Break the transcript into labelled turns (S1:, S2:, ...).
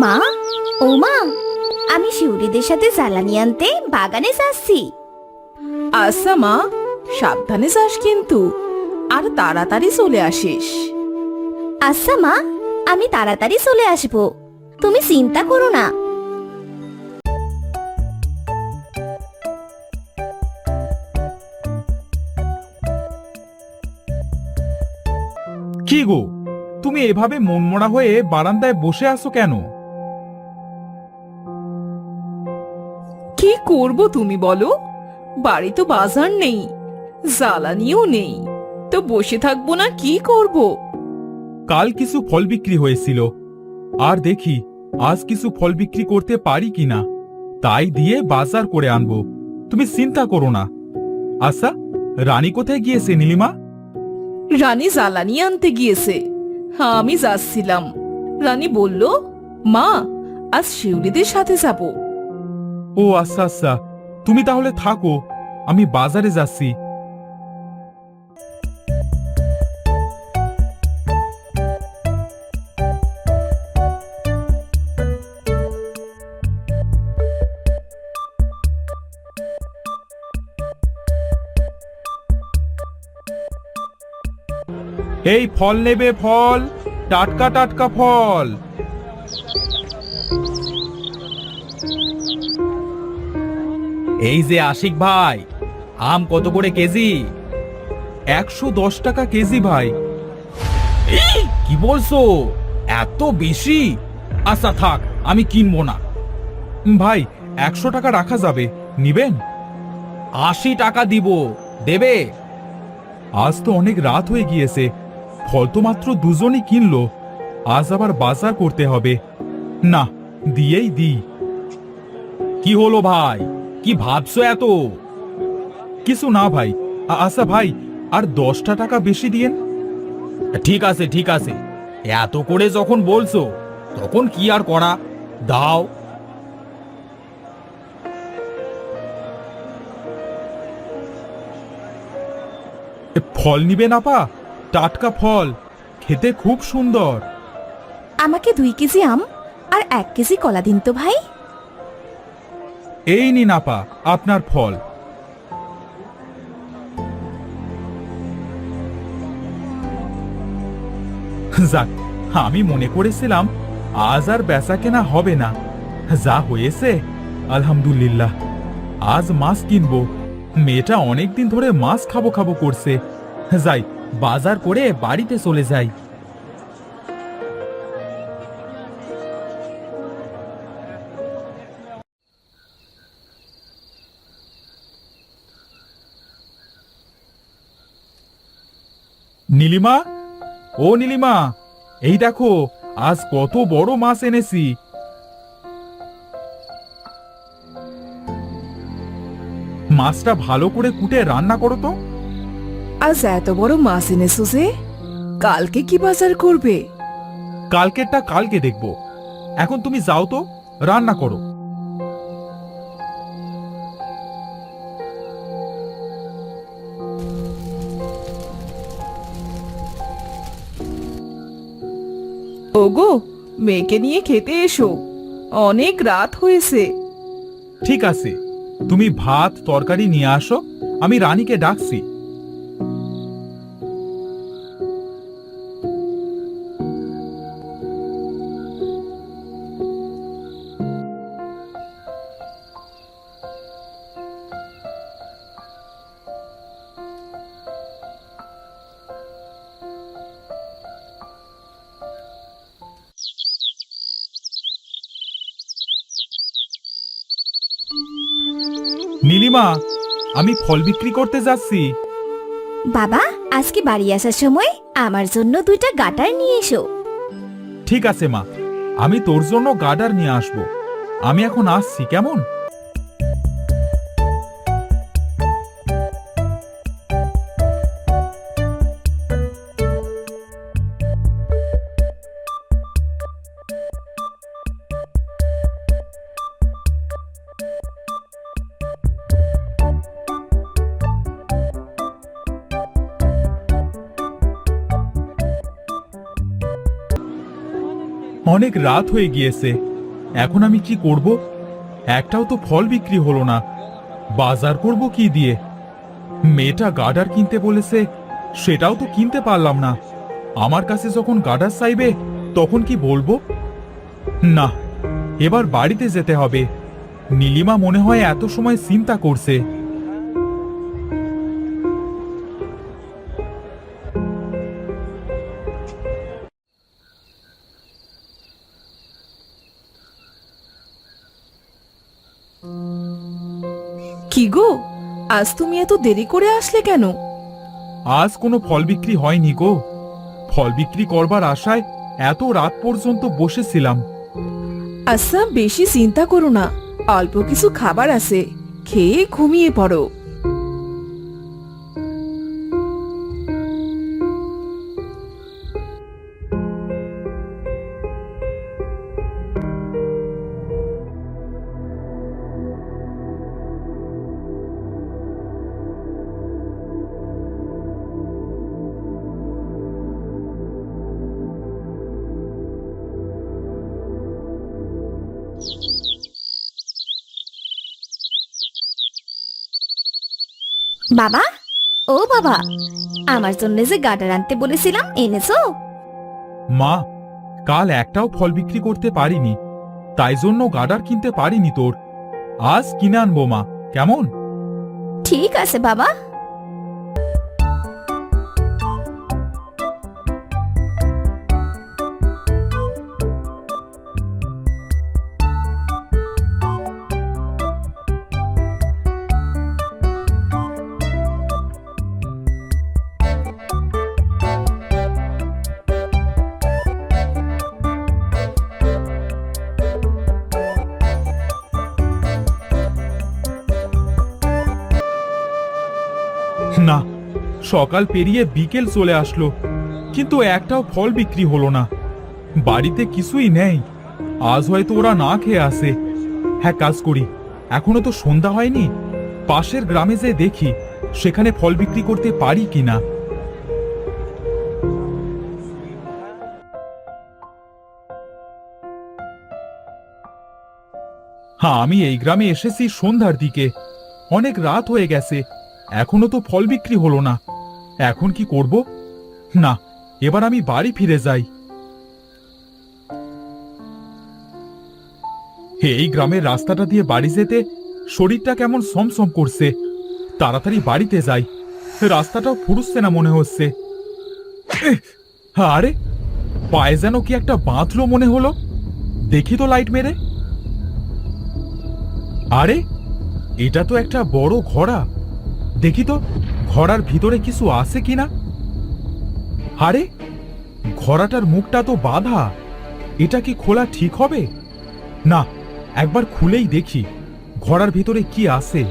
S1: মা, ও মা, আমি শিউরিদের সাথে জ্বালানি আনতে বাগানে যাচ্ছি।
S2: আচ্ছা মা, সাবধানে যাস কিন্তু, আর তাড়াতাড়ি চলে আসিস।
S1: আচ্ছা মা, আমি তাড়াতাড়ি চলে আসবো, তুমি চিন্তা করো না।
S3: কি গো, তুমি এভাবে মনমরা হয়ে বারান্দায় বসে আছো কেন?
S2: কি করব তুমি বলো? বাড়ি তো বাজার নেই, জ্বালানিও নেই, তো বসে থাকবো না কি করব?
S3: কাল কিছু ফল বিক্রি হয়েছিল, আর দেখি আজ কিছু ফল বিক্রি করতে পারি কিনা, তাই দিয়ে বাজার করে আনবো। তুমি চিন্তা করো না। আচ্ছা, রানী কোথায় গিয়েছে নীলিমা?
S2: রানী জ্বালানি আনতে গিয়েছে। হ্যাঁ, আমি যাচ্ছিলাম। রানী বলল, মা আজ শিউরিদের সাথে যাব।
S3: ও আচ্ছা আচ্ছা, তুমি তাহলে থাকো, আমি বাজারে যাচ্ছি। এই ফল নেবে, ফল, টাটকা টাটকা ফল। এই যে আশিক ভাই, আম কত করে কেজি? 110 টাকা কেজি ভাই। কি বলছো, এত বেশি? আচ্ছা থাক, আমি কিনবো না। ভাই, 100 টাকা রাখা যাবে, নিবেন? 80 টাকা দিব, দেবে? আজ তো অনেক রাত হয়ে গিয়েছে, ফল তো মাত্র দুজনই কিনলো, আজ আবার বাজার করতে হবে। না, দিয়েই দিই। কি হলো ভাই, কি ভাবছো এত? কিছু না ভাই। আচ্ছা ভাই, আর 10টা টাকা বেশি দিয়েন। ঠিক আছে ঠিক আছে, এত করে যখন বলছো তখন কি আর করা, দাও। ফল নিবেন আপা? টাটকা ফল, খেতে খুব সুন্দর।
S1: আমাকে 2 কেজি আম আর 1 কেজি কলা দিন তো ভাই।
S3: এই নিন আপা, আপনার ফল। যাক, আমি মনে করেছিলাম আজ আর বেচা কেনা হবে না, যা হয়েছে আলহামদুলিল্লাহ। আজ মাছ কিনবো, মেয়েটা অনেকদিন ধরে মাছ খাবো খাবো করছে। যাই, বাজার করে বাড়িতে চলে যাই। নীলিমা, ও নীলিমা, এই দেখো আজ কত বড় মাছ এনেছি। মাছটা ভালো করে কুটে রান্না করো তো।
S2: আজ এত বড় মাছ এনেছো যে, কালকে কি বাজার করবে?
S3: কালকেরটা কালকে দেখব, এখন তুমি যাও তো, রান্না করো।
S2: ওগো, মেয়েকে নিয়ে খেতে এসো, অনেক রাত হয়েছে।
S3: ঠিক আছে, তুমি ভাত তরকারি নিয়ে আসো, আমি রানীকে ডাকছি। নীলিমা, আমি ফল বিক্রি করতে যাচ্ছি।
S1: বাবা, আজকে বাড়ি আসার সময় আমার জন্য 2টা গাটার নিয়ে এসো।
S3: ঠিক আছে মা, আমি তোর জন্য গার্ডার নিয়ে আসবো। আমি এখন আসছি, কেমন? অনেক রাত হয়ে গিয়েছে, এখন আমি কি করব? একটাও তো ফল বিক্রি হলো না। বাজার করব কি দিয়ে? মেয়েটা গার্ডার কিনতে বলেছে, সেটাও তো কিনতে পারলাম না। আমার কাছে যখন গার্ডার চাইবে তখন কি বলবো? না, এবার বাড়িতে যেতে হবে। নীলিমা মনে হয় এত সময় চিন্তা করছে।
S2: কি গো, আজ তুমি এত দেরি করে আসলে কেন?
S3: আজ কোনো ফল বিক্রি হয়নি গো। ফল বিক্রি করবার আশায় এত রাত পর্যন্ত বসেছিলাম।
S2: আচ্ছা, বেশি চিন্তা করো না, অল্প কিছু খাবার আছে, খেয়ে ঘুমিয়ে পড়ো।
S1: বাবা, ও বাবা, আমার জন্য যে গার্ডার আনতে বলেছিলাম এনেছো?
S3: মা, কাল একটাও ফল বিক্রি করতে পারিনি, তাই জন্য গার্ডার কিনতে পারিনি তোর। আজ কিনে আনবো মা, কেমন?
S1: ঠিক আছে বাবা।
S3: না, সকাল পেরিয়ে বিকেল চলে আসলো, কিন্তু একটাও ফল বিক্রি হলো না। বাড়িতে কিছুই নেই। আজ হয়তো ওরা না খেয়ে আসে। হ্যাঁ, কাজ করি, এখনো তো সন্ধ্যা হয়নি। পাশের গ্রামে যে দেখি সেখানে ফল বিক্রি করতে পারি কিনা। হ্যাঁ, আমি এই গ্রামে এসেছি সন্ধ্যার দিকে। অনেক রাত হয়ে গেছে, এখনো তো ফল বিক্রি হলো না। এখন কি করব? না, এবার আমি বাড়ি ফিরে যাই। এই গ্রামের রাস্তাটা দিয়ে বাড়ি যেতে শরীরটা কেমন সমসম করছে। তাড়াতাড়ি বাড়িতে যাই, রাস্তাটাও ফুরুচ্ছে না মনে হচ্ছে। আরে, পায়ে যেন কি একটা বাঁধলো মনে হলো। দেখি তো লাইট মেরে। আরে, এটা তো একটা বড় ঘোড়া। দেখি তো ঘোড়ার ভিতরে কিছু আছে কিনা। আরে, ঘোড়াটার মুখটা তো বাঁধা। এটা কি খোলা ঠিক হবে? না, একবার খুলেই দেখি ঘোড়ার ভিতরে কি আছে।